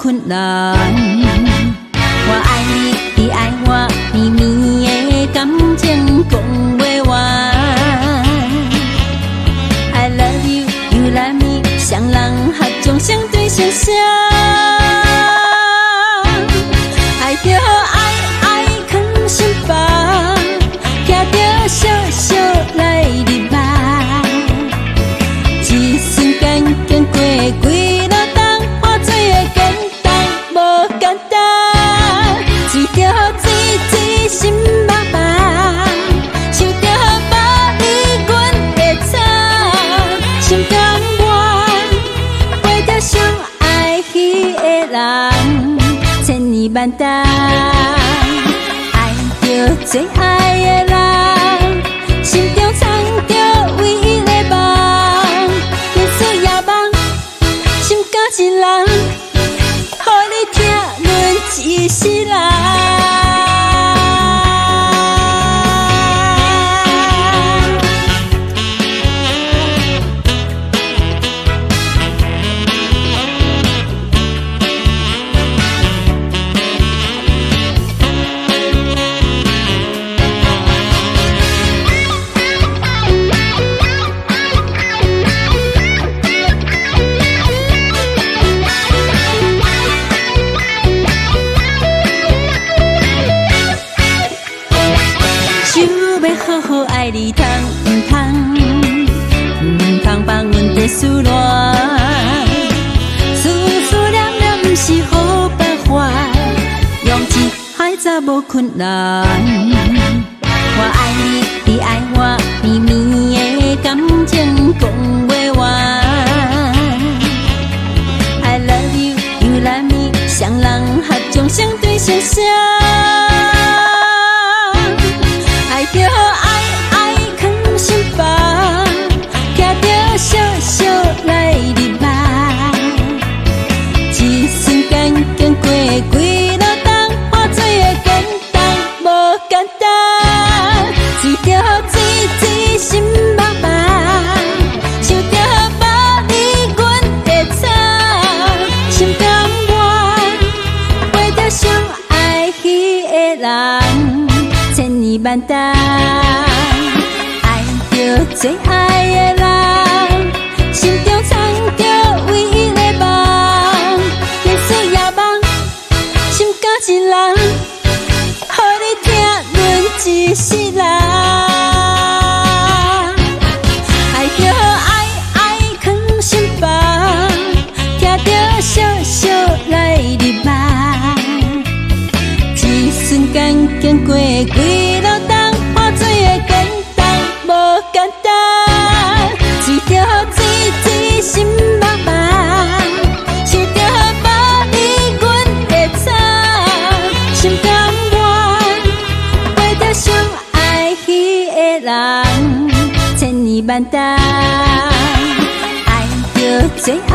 困难。我爱你，你爱我，绵绵的感情讲不完。I love you, you love me， 双人合唱相对相声。爱着爱，爱藏心房，听着笑笑来入梦。一瞬间经过几落冬，化作的简单无简单。醉着水水心茫茫，想着把你阮的草，心甘愿陪着相爱彼个人，千年万代。爱着最爱的人，心中藏着唯一的梦。日出夜梦，心甲一人，予你听阮一世人。好好爱你，通放阮在思恋，思念念不是好办法，用一海早无困难。我爱你，你爱我，绵绵的感情讲不完。I love you, you love me， 双人合唱相对相声。爱着爱，爱藏心房，听着笑笑来入梦。一瞬间经过几落冬，化作的简单无简单。醉着水水心茫茫，想着把你阮的草，心甘愿陪着相爱彼个人，千年万代。爱着最爱的人，心中藏着唯一的梦。日出夜梦，心甲一人，予你听阮一世人。爱着爱，爱藏心房，听着笑笑来入梦。一瞬间经过几落冬，化作的简单无简单。醉着水水心茫茫，想着把你阮的草，心甘愿陪着相爱彼个人，千年万代。爱着最爱